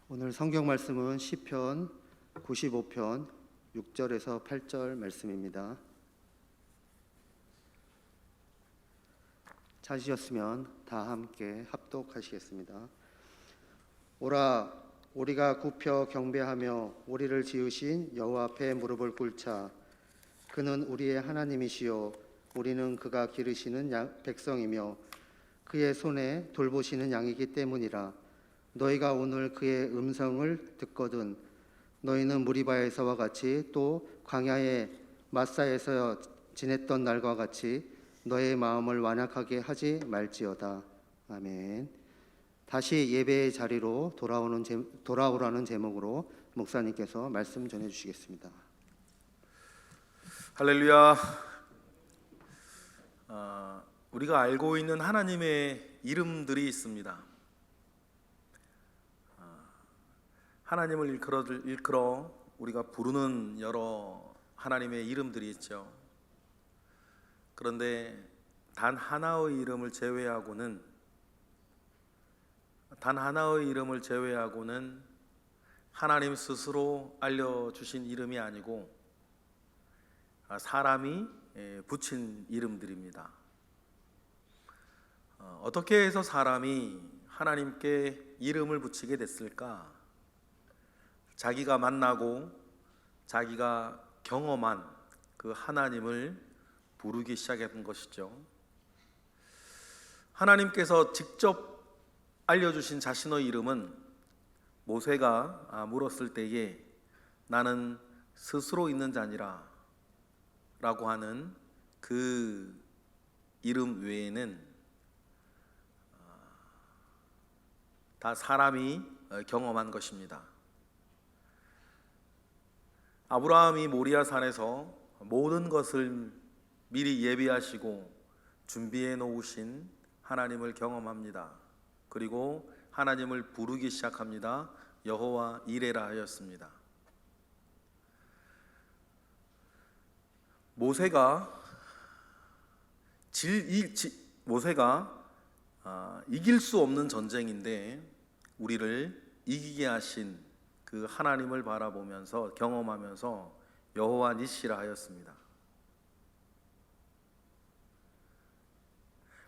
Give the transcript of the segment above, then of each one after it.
오늘 성경 말씀은 시편 95편 6절에서 8절 말씀입니다. 찾으셨으면 다 함께 합독하시겠습니다. 오라, 우리가 굽혀 경배하며 우리를 지으신 여호와 앞에 무릎을 꿇자. 그는 우리의 하나님이시요 우리는 그가 기르시는 백성이며 그의 손에 돌보시는 양이기 때문이라. 너희가 오늘 그의 음성을 듣거든 너희는 무리바에서와 같이 또 광야의 마사에서 지냈던 날과 같이 너의 마음을 완악하게 하지 말지어다. 아멘. 다시 예배의 자리로 돌아오라는 제목으로 목사님께서 말씀 전해주시겠습니다. 할렐루야. 우리가 알고 있는 하나님의 이름들이 있습니다. 하나님을 일컬어 우리가 부르는 여러 하나님의 이름들이 있죠. 그런데 단 하나의 이름을 제외하고는 하나님 스스로 알려주신 이름이 아니고 사람이 붙인 이름들입니다. 어떻게 해서 사람이 하나님께 이름을 붙이게 됐을까? 자기가 만나고 자기가 경험한 그 하나님을 부르기 시작한 것이죠. 하나님께서 직접 알려주신 자신의 이름은 모세가 물었을 때에 나는 스스로 있는 자니라 라고 하는 그 이름 외에는 다 사람이 경험한 것입니다. 아브라함이 모리아 산에서 모든 것을 미리 예비하시고 준비해 놓으신 하나님을 경험합니다. 그리고 하나님을 부르기 시작합니다. 여호와 이레라 하였습니다. 모세가 이길 수 없는 전쟁인데 우리를 이기게 하신 그 하나님을 바라보면서 경험하면서 여호와 니시라 하였습니다.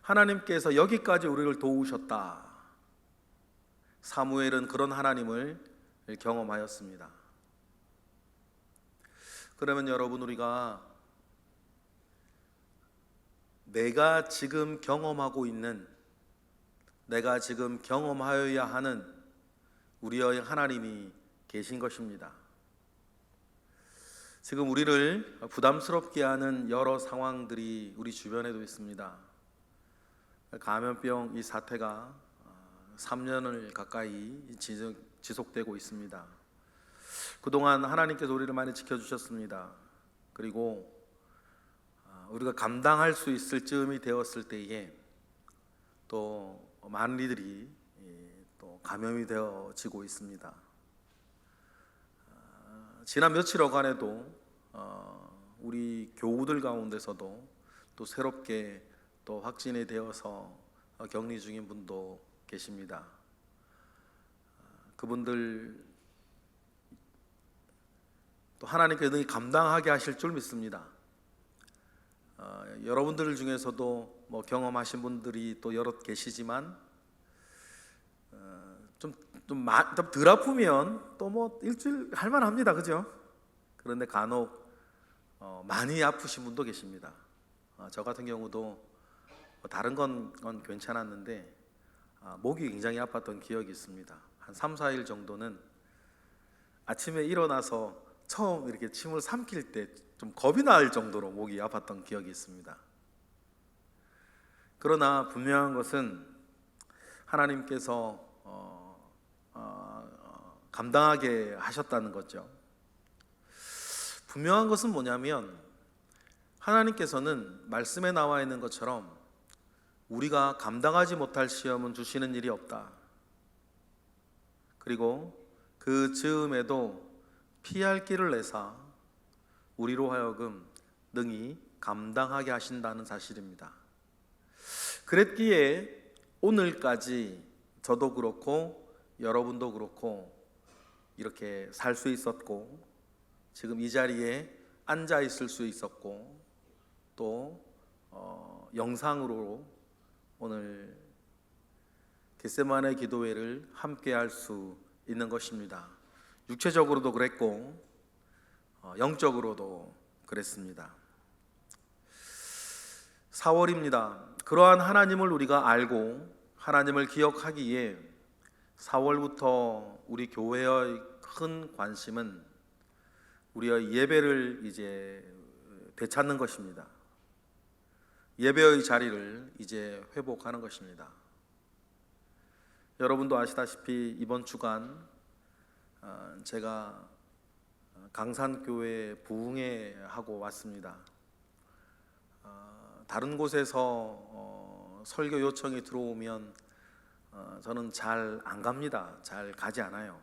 하나님께서 여기까지 우리를 도우셨다. 사무엘은 그런 하나님을 경험하였습니다. 그러면 여러분, 우리가 내가 지금 경험하고 있는, 내가 지금 경험하여야 하는 우리의 하나님이 계신 것입니다. 지금 우리를 부담스럽게 하는 여러 상황들이 우리 주변에도 있습니다. 감염병 이 사태가 3년을 가까이 지속되고 있습니다. 그동안 하나님께서 우리를 많이 지켜주셨습니다. 그리고 우리가 감당할 수 있을 즈음이 되었을 때에 또 많은 이들이 또 감염이 되어지고 있습니다. 지난 며칠여간에도 우리 교우들 가운데서도 또 새롭게 또 확진이 되어서 격리 중인 분도 계십니다. 그분들 또 하나님께서 능히 감당하게 하실 줄 믿습니다. 여러분들 중에서도 뭐 경험하신 분들이 또 여럿 계시지만 좀 덜 아프면 또 뭐 일주일 할만합니다, 그죠? 그런데 간혹 많이 아프신 분도 계십니다. 저 같은 경우도 다른 건 괜찮았는데 목이 굉장히 아팠던 기억이 있습니다. 한 3, 4일 정도는 아침에 일어나서 처음 이렇게 침을 삼킬 때 좀 겁이 날 정도로 목이 아팠던 기억이 있습니다. 그러나 분명한 것은 하나님께서 감당하게 하셨다는 거죠. 분명한 것은 뭐냐면 하나님께서는 말씀에 나와 있는 것처럼 우리가 감당하지 못할 시험은 주시는 일이 없다. 그리고 그 즈음에도 피할 길을 내사 우리로 하여금 능히 감당하게 하신다는 사실입니다. 그랬기에 오늘까지 저도 그렇고 여러분도 그렇고 이렇게 살 수 있었고, 지금 이 자리에 앉아 있을 수 있었고, 또 영상으로 오늘 겟세마네 기도회를 함께 할 수 있는 것입니다. 육체적으로도 그랬고 영적으로도 그랬습니다. 4월입니다. 그러한 하나님을 우리가 알고 하나님을 기억하기에 4월부터 우리 교회의 큰 관심은 우리의 예배를 이제 되찾는 것입니다. 예배의 자리를 이제 회복하는 것입니다. 여러분도 아시다시피 이번 주간 제가 강산교회 부흥회하고 왔습니다. 다른 곳에서 설교 요청이 들어오면 저는 잘 안 갑니다. 잘 가지 않아요.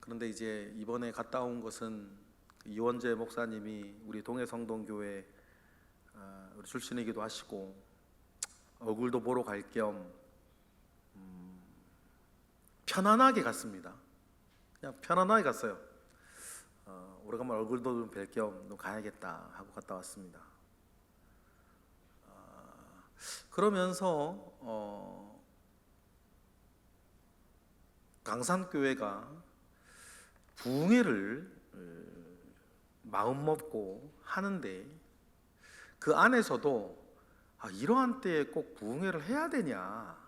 그런데 이제 이번에 갔다 온 것은 이원재 목사님이 우리 동해성동교회 우리 출신이기도 하시고 얼굴도 보러 갈 겸 편안하게 갔습니다. 그냥 편안하게 갔어요. 오래간만에 얼굴도 좀 뵐 겸 가야겠다 하고 갔다 왔습니다. 그러면서 강산교회가 부흥회를 마음 먹고 하는데 그 안에서도 이러한 때에 꼭 부흥회를 해야 되냐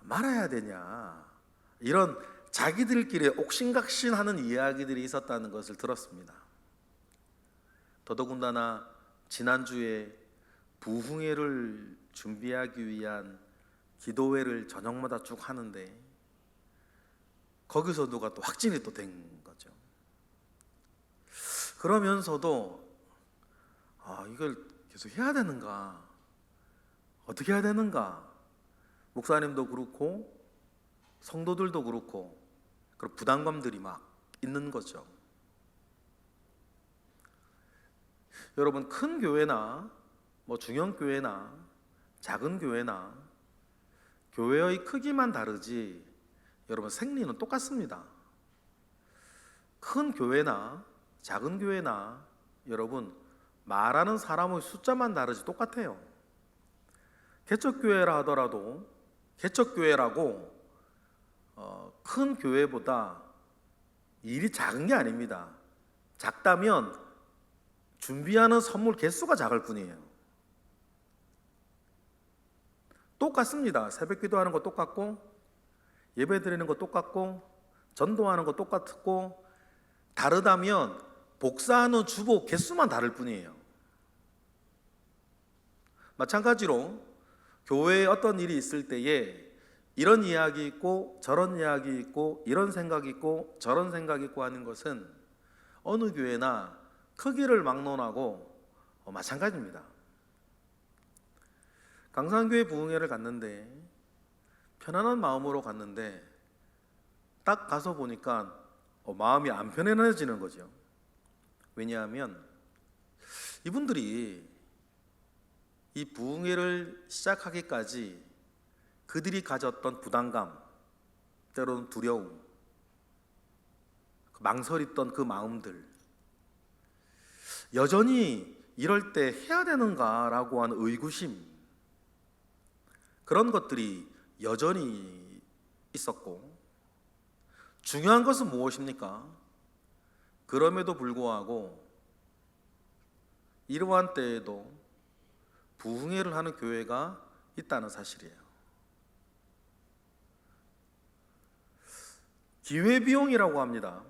말아야 되냐 이런 자기들끼리 옥신각신하는 이야기들이 있었다는 것을 들었습니다. 더더군다나 지난주에 부흥회를 준비하기 위한 기도회를 저녁마다 쭉 하는데 거기서 누가 또 확진이 또 된 거죠. 그러면서도 이걸 계속 해야 되는가, 어떻게 해야 되는가, 목사님도 그렇고 성도들도 그렇고 그런 부담감들이 막 있는 거죠. 여러분, 큰 교회나 중형 교회나 작은 교회나 교회의 크기만 다르지 여러분 생리는 똑같습니다. 큰 교회나 작은 교회나 여러분 말하는 사람의 숫자만 다르지 똑같아요. 개척교회라 하더라도 개척교회라고 큰 교회보다 일이 작은 게 아닙니다. 작다면 준비하는 선물 개수가 작을 뿐이에요. 똑같습니다. 새벽기도 하는 거 똑같고 예배 드리는 거 똑같고 전도하는 거 똑같고 다르다면 복사하는 주보 개수만 다를 뿐이에요. 마찬가지로 교회에 어떤 일이 있을 때에 이런 이야기 있고 저런 이야기 있고 이런 생각이 있고 저런 생각이 있고 하는 것은 어느 교회나 크기를 막론하고 마찬가지입니다. 강산교회 부흥회를 갔는데 편안한 마음으로 갔는데 딱 가서 보니까 마음이 안 편안해지는 거죠. 왜냐하면 이분들이 이 부흥회를 시작하기까지 그들이 가졌던 부담감, 때로는 두려움, 망설였던 그 마음들, 여전히 이럴 때 해야 되는가라고 하는 의구심, 그런 것들이 여전히 있었고, 중요한 것은 무엇입니까? 그럼에도 불구하고 이러한 때에도 부흥회를 하는 교회가 있다는 사실이에요. 기회비용이라고 합니다.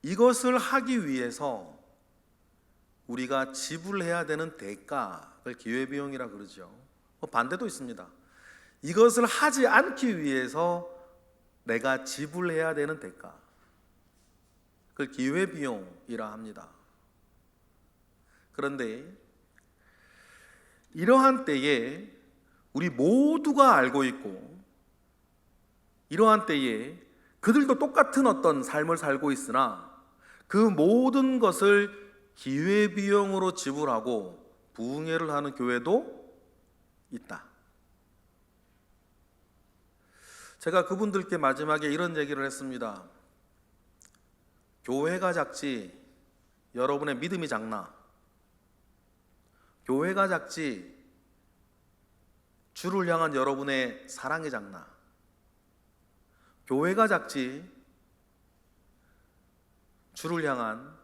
이것을 하기 위해서 우리가 지불해야 되는 대가를 기회비용이라고 그러죠. 반대도 있습니다. 이것을 하지 않기 위해서 내가 지불해야 되는 대가, 그걸 기회비용이라 합니다. 그런데 이러한 때에 우리 모두가 알고 있고 이러한 때에 그들도 똑같은 어떤 삶을 살고 있으나 그 모든 것을 기회비용으로 지불하고 부흥회를 하는 교회도 있다. 제가 그분들께 마지막에 이런 얘기를 했습니다. 교회가 작지 여러분의 믿음이 작나? 교회가 작지 주를 향한 여러분의 사랑이 작나? 교회가 작지 주를 향한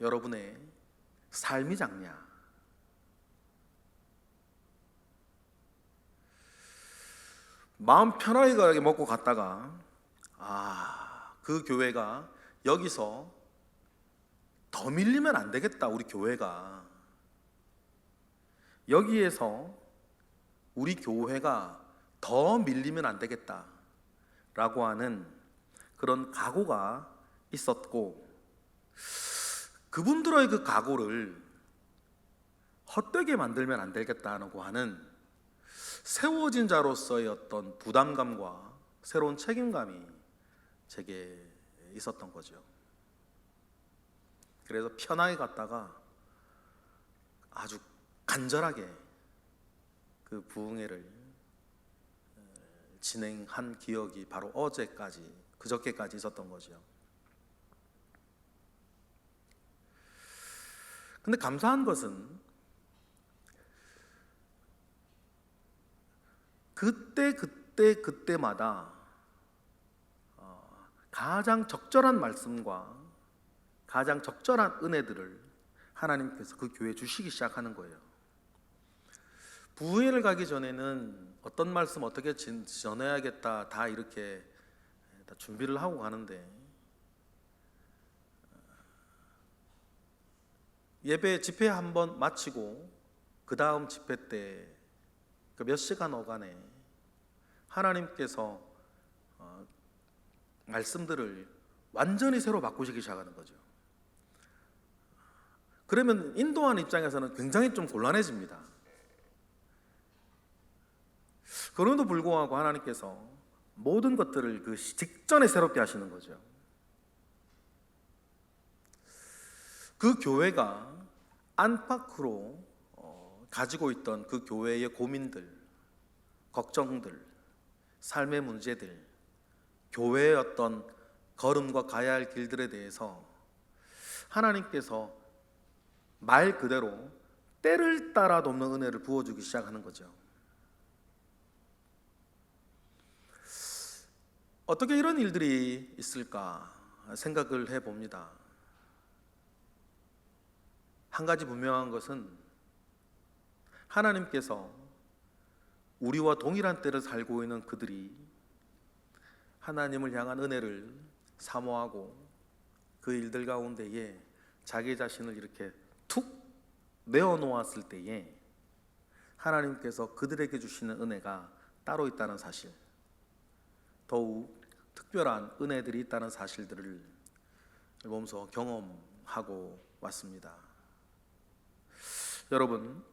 여러분의 삶이 작냐? 마음 편하게 먹고 갔다가 그 교회가 여기서 더 밀리면 안 되겠다. 우리 교회가 여기에서 우리 교회가 더 밀리면 안 되겠다 라고 하는 그런 각오가 있었고, 그분들의 그 각오를 헛되게 만들면 안 되겠다고 하는 세워진 자로서의 어떤 부담감과 새로운 책임감이 제게 있었던 거죠. 그래서 편하게 갔다가 아주 간절하게 그 부흥회를 진행한 기억이 바로 어제까지, 그저께까지 있었던 거죠. 근데 감사한 것은 그때마다 가장 적절한 말씀과 가장 적절한 은혜들을 하나님께서 그 교회에 주시기 시작하는 거예요. 부흥회를 가기 전에는 어떤 말씀 어떻게 전해야겠다 다 이렇게 다 준비를 하고 가는데, 예배 집회 한번 마치고 그 다음 집회 때 그 몇 시간 어간에 하나님께서 말씀들을 완전히 새로 바꾸시기 시작하는 거죠. 그러면 인도하는 입장에서는 굉장히 좀 곤란해집니다. 그럼에도 불구하고 하나님께서 모든 것들을 그 직전에 새롭게 하시는 거죠. 그 교회가 안팎으로 가지고 있던 그 교회의 고민들, 걱정들, 삶의 문제들, 교회의 어떤 걸음과 가야 할 길들에 대해서 하나님께서 말 그대로 때를 따라 돕는 은혜를 부어주기 시작하는 거죠. 어떻게 이런 일들이 있을까 생각을 해봅니다. 한 가지 분명한 것은 하나님께서 우리와 동일한 때를 살고 있는 그들이 하나님을 향한 은혜를 사모하고 그 일들 가운데에 자기 자신을 이렇게 툭 내어놓았을 때에 하나님께서 그들에게 주시는 은혜가 따로 있다는 사실, 더욱 특별한 은혜들이 있다는 사실들을 보면서 경험하고 왔습니다. 여러분,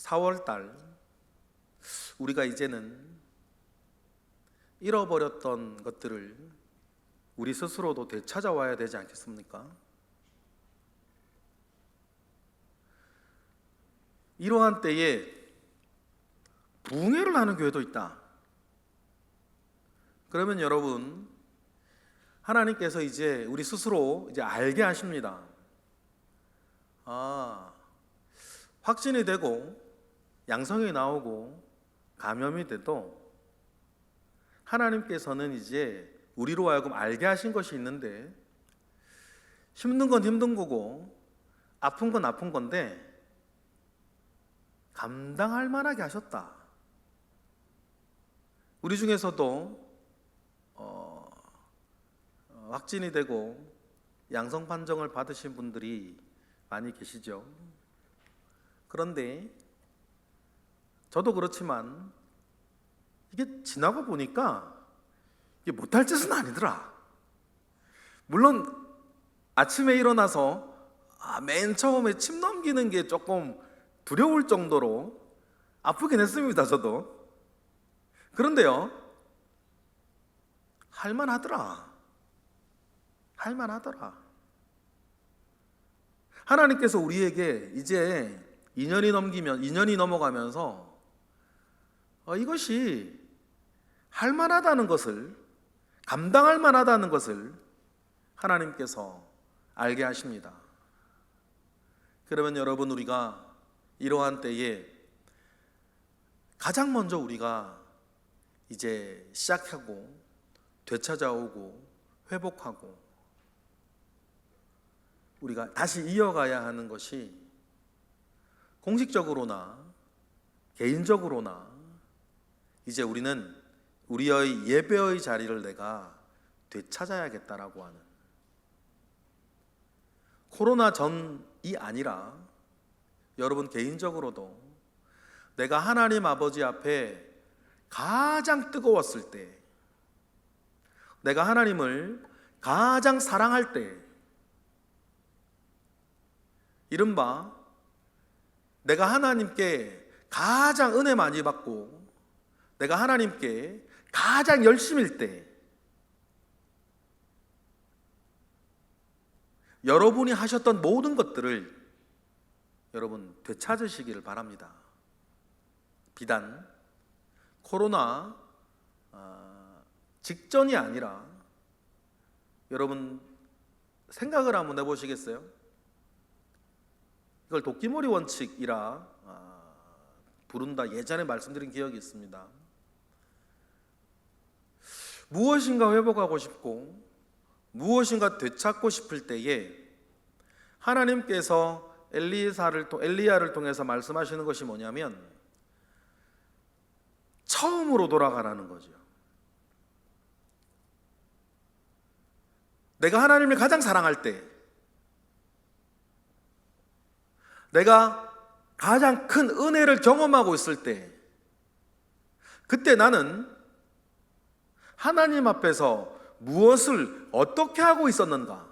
4월달 우리가 이제는 잃어버렸던 것들을 우리 스스로도 되찾아와야 되지 않겠습니까? 이러한 때에 부흥회를 하는 교회도 있다. 그러면 여러분, 하나님께서 이제 우리 스스로 이제 알게 하십니다. 확진이 되고 양성이 나오고 감염이 돼도 하나님께서는 이제 우리로 하여금 알게 하신 것이 있는데, 힘든 건 힘든 거고 아픈 건 아픈 건데 감당할 만하게 하셨다. 우리 중에서도 확진이 되고 양성 판정을 받으신 분들이 많이 계시죠. 그런데 저도 그렇지만 이게 지나고 보니까 이게 못할 짓은 아니더라. 물론 아침에 일어나서 맨 처음에 침 넘기는 게 조금 두려울 정도로 아프긴 했습니다. 저도. 그런데요, 할만하더라. 하나님께서 우리에게 이제 2년이 넘어가면서 이것이 할 만하다는 것을, 감당할 만하다는 것을 하나님께서 알게 하십니다. 그러면 여러분, 우리가 이러한 때에 가장 먼저 우리가 이제 시작하고 되찾아오고 회복하고 우리가 다시 이어가야 하는 것이, 공식적으로나 개인적으로나 이제 우리는 우리의 예배의 자리를 내가 되찾아야겠다라고 하는, 코로나 전이 아니라 여러분 개인적으로도 내가 하나님 아버지 앞에 가장 뜨거웠을 때, 내가 하나님을 가장 사랑할 때, 이른바 내가 하나님께 가장 은혜 많이 받고 내가 하나님께 가장 열심일 때, 여러분이 하셨던 모든 것들을 여러분 되찾으시기를 바랍니다. 비단 코로나 직전이 아니라 여러분 생각을 한번 해보시겠어요? 이걸 도끼머리 원칙이라 부른다, 예전에 말씀드린 기억이 있습니다. 무엇인가 회복하고 싶고 무엇인가 되찾고 싶을 때에 하나님께서 엘리야를 통해서 말씀하시는 것이 뭐냐면 처음으로 돌아가라는 거죠. 내가 하나님을 가장 사랑할 때, 내가 가장 큰 은혜를 경험하고 있을 때, 그때 나는 하나님 앞에서 무엇을 어떻게 하고 있었는가?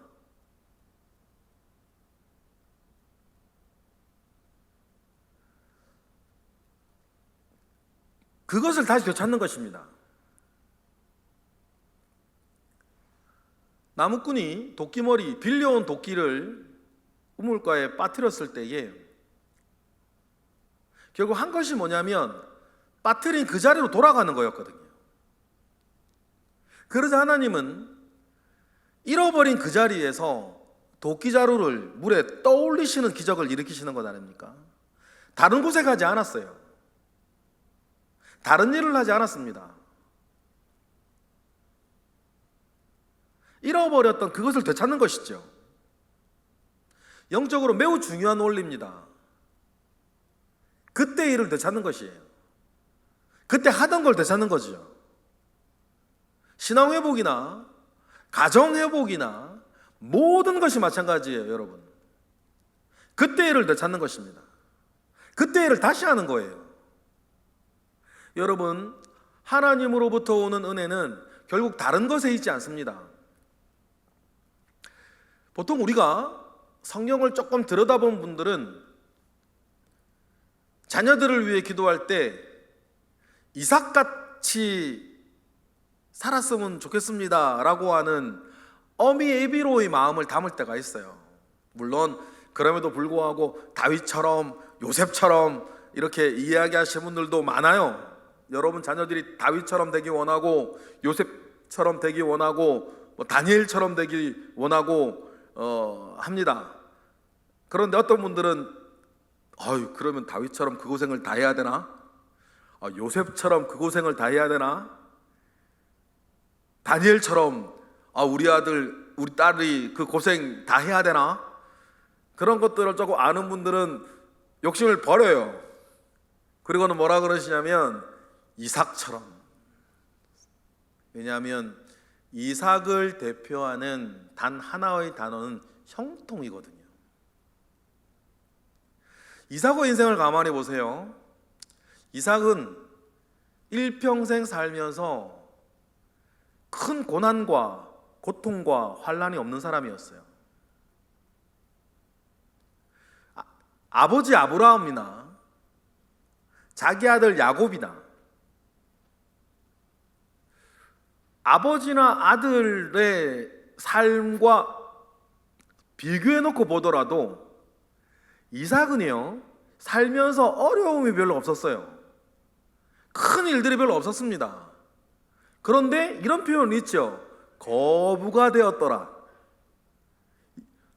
그것을 다시 되찾는 것입니다. 나무꾼이 도끼머리, 빌려온 도끼를 우물가에 빠뜨렸을 때에 결국 한 것이 뭐냐면 빠뜨린 그 자리로 돌아가는 거였거든요. 그러자 하나님은 잃어버린 그 자리에서 도끼자루를 물에 떠올리시는 기적을 일으키시는 것 아닙니까? 다른 곳에 가지 않았어요. 다른 일을 하지 않았습니다. 잃어버렸던 그것을 되찾는 것이죠. 영적으로 매우 중요한 원리입니다. 그때 일을 되찾는 것이에요. 그때 하던 걸 되찾는 거죠. 신앙 회복이나 가정 회복이나 모든 것이 마찬가지예요, 여러분. 그때 일을 되찾는 것입니다. 그때 일을 다시 하는 거예요. 여러분, 하나님으로부터 오는 은혜는 결국 다른 것에 있지 않습니다. 보통 우리가 성경을 조금 들여다본 분들은 자녀들을 위해 기도할 때 이삭같이 살았으면 좋겠습니다 라고 하는 어미 애비로의 마음을 담을 때가 있어요. 물론 그럼에도 불구하고 다윗처럼, 요셉처럼 이렇게 이야기하시는 분들도 많아요. 여러분 자녀들이 다윗처럼 되기 원하고 요셉처럼 되기 원하고 다니엘처럼 되기 원하고 합니다. 그런데 어떤 분들은 그러면 다윗처럼 그 고생을 다 해야 되나? 요셉처럼 그 고생을 다 해야 되나? 다니엘처럼 우리 아들, 우리 딸이 그 고생 다 해야 되나? 그런 것들을 조금 아는 분들은 욕심을 버려요. 그리고는 뭐라 그러시냐면 이삭처럼. 왜냐하면 이삭을 대표하는 단 하나의 단어는 형통이거든요. 이삭의 인생을 가만히 보세요. 이삭은 일평생 살면서 큰 고난과 고통과 환난이 없는 사람이었어요. 아버지 아브라함이나 자기 아들 야곱이나 아버지나 아들의 삶과 비교해 놓고 보더라도 이삭은요, 살면서 어려움이 별로 없었어요. 큰 일들이 별로 없었습니다. 그런데 이런 표현이 있죠. 거부가 되었더라.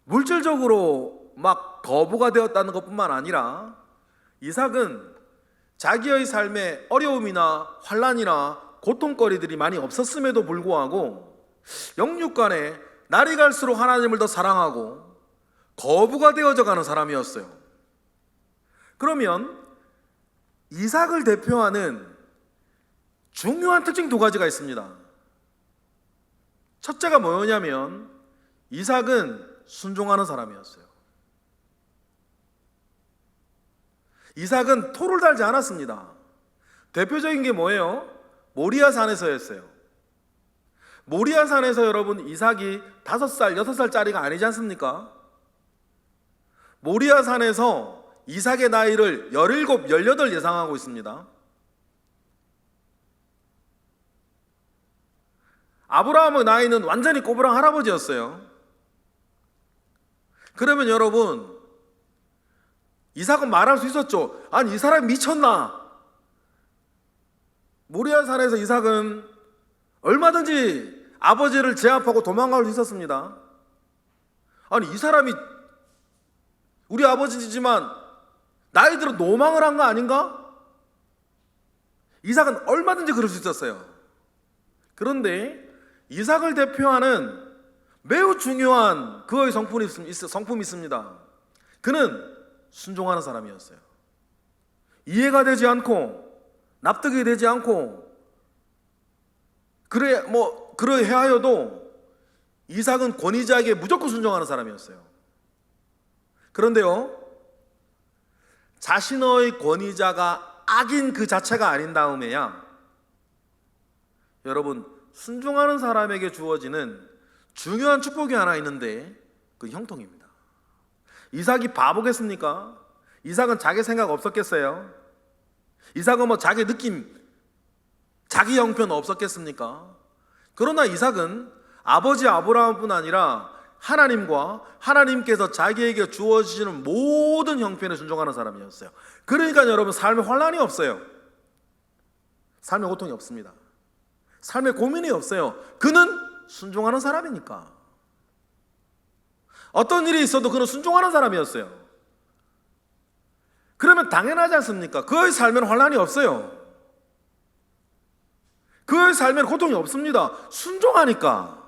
물질적으로 막 거부가 되었다는 것뿐만 아니라 이삭은 자기의 삶에 어려움이나 환난이나 고통거리들이 많이 없었음에도 불구하고 영육간에 날이 갈수록 하나님을 더 사랑하고 거부가 되어져 가는 사람이었어요. 그러면 이삭을 대표하는 중요한 특징 두 가지가 있습니다. 첫째가 뭐냐면 이삭은 순종하는 사람이었어요. 이삭은 토를 달지 않았습니다. 대표적인 게 뭐예요? 모리아 산에서였어요. 모리아 산에서 여러분 이삭이 5살, 6살짜리가 아니지 않습니까? 모리아 산에서 이삭의 나이를 17, 18 예상하고 있습니다. 아브라함의 나이는 완전히 꼬부랑 할아버지였어요. 그러면 여러분 이삭은 말할 수 있었죠. 아니 이 사람이 미쳤나? 모리아 산에서 이삭은 얼마든지 아버지를 제압하고 도망갈 수 있었습니다. 아니 이 사람이 우리 아버지지만 나이 들어 노망을 한 거 아닌가? 이삭은 얼마든지 그럴 수 있었어요. 그런데 이삭을 대표하는 매우 중요한 그의 성품이 있습니다. 그는 순종하는 사람이었어요. 이해가 되지 않고 납득이 되지 않고 그러해 하여도 이삭은 권위자에게 무조건 순종하는 사람이었어요. 그런데요, 자신의 권위자가 악인 그 자체가 아닌 다음에야 여러분 순종하는 사람에게 주어지는 중요한 축복이 하나 있는데 그 형통입니다. 이삭이 바보겠습니까? 이삭은 자기 생각 없었겠어요? 이삭은 자기 느낌, 자기 형편 없었겠습니까? 그러나 이삭은 아버지 아브라함뿐 아니라 하나님과 하나님께서 자기에게 주어지는 모든 형편에 순종하는 사람이었어요. 그러니까 여러분 삶에 환난이 없어요. 삶에 고통이 없습니다. 삶에 고민이 없어요. 그는 순종하는 사람이니까. 어떤 일이 있어도 그는 순종하는 사람이었어요. 그러면 당연하지 않습니까? 그의 삶에는 환난이 없어요. 그의 삶에는 고통이 없습니다. 순종하니까.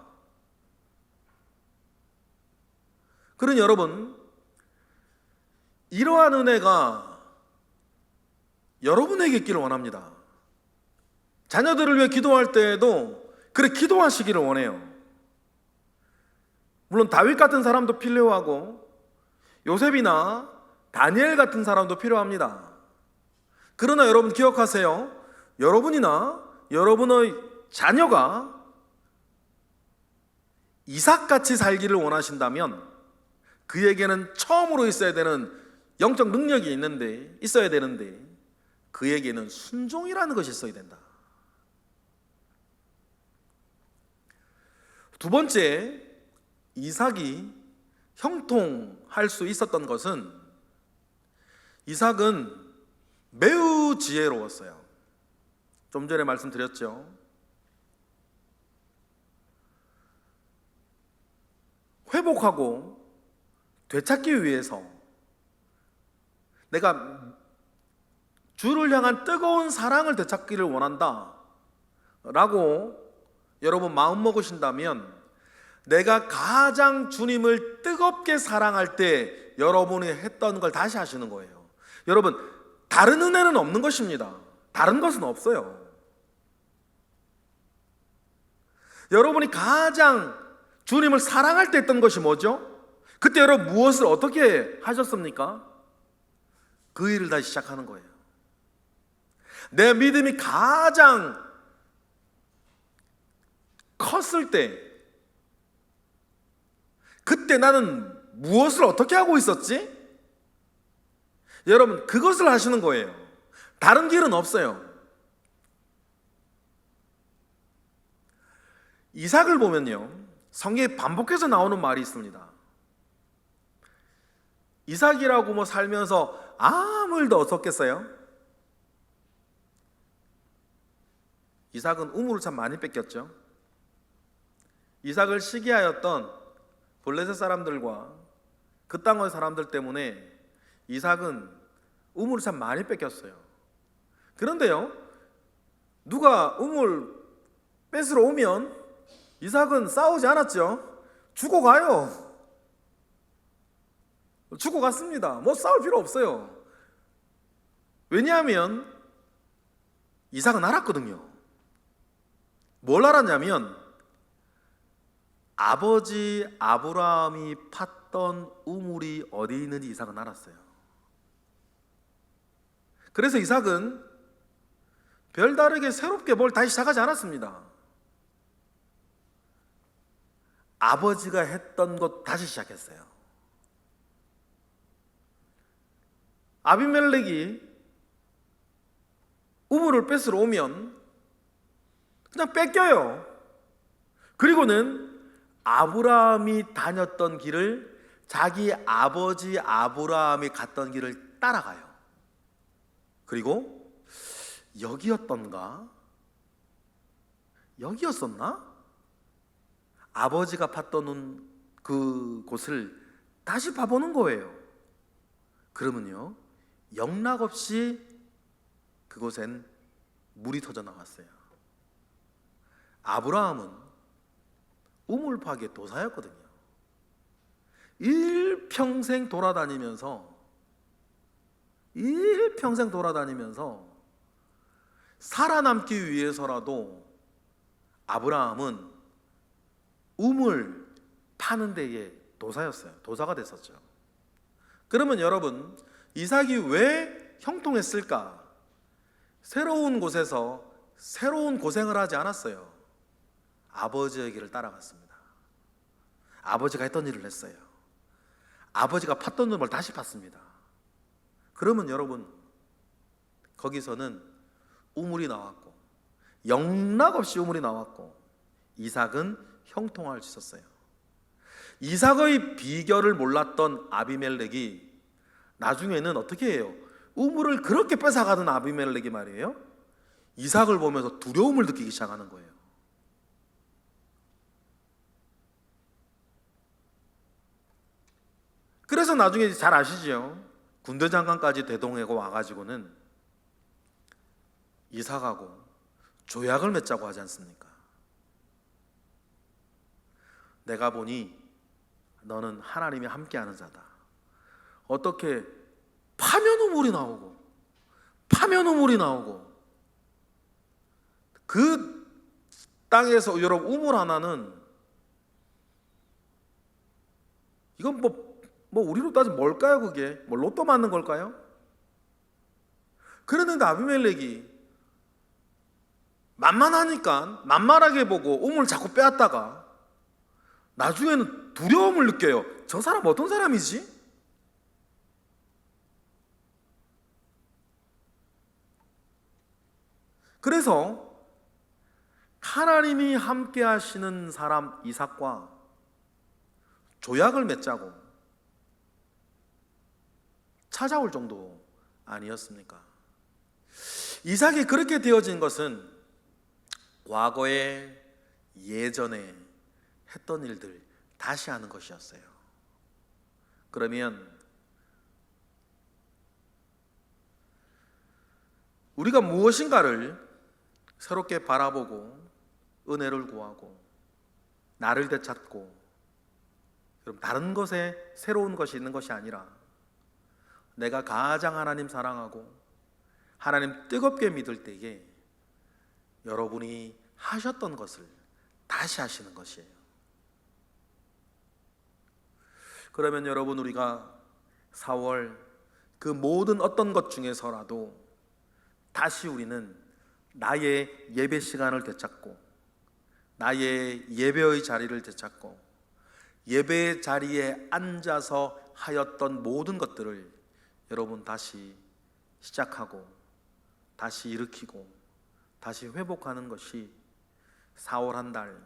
그러니 여러분, 이러한 은혜가 여러분에게 있기를 원합니다. 자녀들을 위해 기도할 때에도 그래 기도하시기를 원해요. 물론 다윗 같은 사람도 필요하고 요셉이나 다니엘 같은 사람도 필요합니다. 그러나 여러분 기억하세요. 여러분이나 여러분의 자녀가 이삭같이 살기를 원하신다면 그에게는 처음으로 있어야 되는 영적 능력이 있어야 되는데 그에게는 순종이라는 것이 있어야 된다. 두 번째, 이삭이 형통할 수 있었던 것은 이삭은 매우 지혜로웠어요. 좀 전에 말씀드렸죠. 회복하고 되찾기 위해서 내가 주를 향한 뜨거운 사랑을 되찾기를 원한다 라고 여러분 마음 먹으신다면 내가 가장 주님을 뜨겁게 사랑할 때 여러분이 했던 걸 다시 하시는 거예요. 여러분 다른 은혜는 없는 것입니다. 다른 것은 없어요. 여러분이 가장 주님을 사랑할 때 했던 것이 뭐죠? 그때 여러분 무엇을 어떻게 하셨습니까? 그 일을 다시 시작하는 거예요. 내 믿음이 가장 컸을 때 그때 나는 무엇을 어떻게 하고 있었지? 여러분 그것을 하시는 거예요. 다른 길은 없어요. 이삭을 보면요 성경에 반복해서 나오는 말이 있습니다. 이삭이라고 살면서 아무 일도 없었겠어요? 이삭은 우물을 참 많이 뺏겼죠. 이삭을 시기하였던 블레셋 사람들과 그 땅의 사람들 때문에 이삭은 우물을 참 많이 뺏겼어요. 그런데요, 누가 우물 뺏으러 오면 이삭은 싸우지 않았죠. 죽어가요. 죽어갔습니다. 뭐 싸울 필요 없어요. 왜냐하면 이삭은 알았거든요. 뭘 알았냐면 아버지 아브라함이 팠던 우물이 어디 있는지 이삭은 알았어요. 그래서 이삭은 별다르게 새롭게 뭘 다시 시작하지 않았습니다. 아버지가 했던 것 다시 시작했어요. 아비멜렉이 우물을 뺏으러 오면 그냥 뺏겨요. 그리고는 아브라함이 다녔던 길을, 자기 아버지 아브라함이 갔던 길을 따라가요. 그리고 여기였던가? 여기였었나? 아버지가 팠던 그 곳을 다시 봐보는 거예요. 그러면요, 영락없이 그곳엔 물이 터져 나왔어요. 아브라함은 우물 파기의 도사였거든요. 일평생 돌아다니면서 살아남기 위해서라도 아브라함은 우물 파는 데에 도사였어요. 도사가 됐었죠. 그러면 여러분, 이삭이 왜 형통했을까? 새로운 곳에서 새로운 고생을 하지 않았어요. 아버지의 길을 따라갔습니다. 아버지가 했던 일을 했어요. 아버지가 팠던 놈을 다시 팠습니다. 그러면 여러분, 거기서는 우물이 나왔고, 영락없이 우물이 나왔고, 이삭은 형통할 수 있었어요. 이삭의 비결을 몰랐던 아비멜렉이 나중에는 어떻게 해요? 우물을 그렇게 뺏어가던 아비멜렉이 말이에요, 이삭을 보면서 두려움을 느끼기 시작하는 거예요. 그래서 나중에 잘 아시죠? 군대 장관까지 대동하고 와가지고는 이삭하고 조약을 맺자고 하지 않습니까? 내가 보니 너는 하나님이 함께하는 자다. 어떻게 파면 우물이 나오고 그 땅에서 여러분 우물 하나는 이건 뭐 우리로 따지면 뭘까요? 그게 뭐 로또 맞는 걸까요? 그랬는데 아비멜렉이 만만하니까 만만하게 보고 우물 자꾸 빼앗다가 나중에는 두려움을 느껴요. 저 사람 어떤 사람이지? 그래서 하나님이 함께 하시는 사람 이삭과 조약을 맺자고 찾아올 정도 아니었습니까? 이삭이 그렇게 되어진 것은 과거에 예전에 했던 일들 다시 하는 것이었어요. 그러면 우리가 무엇인가를 새롭게 바라보고 은혜를 구하고 나를 되찾고 그럼 다른 것에 새로운 것이 있는 것이 아니라 내가 가장 하나님 사랑하고 하나님 뜨겁게 믿을 때에 여러분이 하셨던 것을 다시 하시는 것이에요. 그러면 여러분, 우리가 4월 그 모든 어떤 것 중에서라도 다시 우리는 나의 예배 시간을 되찾고 나의 예배의 자리를 되찾고 예배의 자리에 앉아서 하였던 모든 것들을 여러분 다시 시작하고 다시 일으키고 다시 회복하는 것이 4월 한 달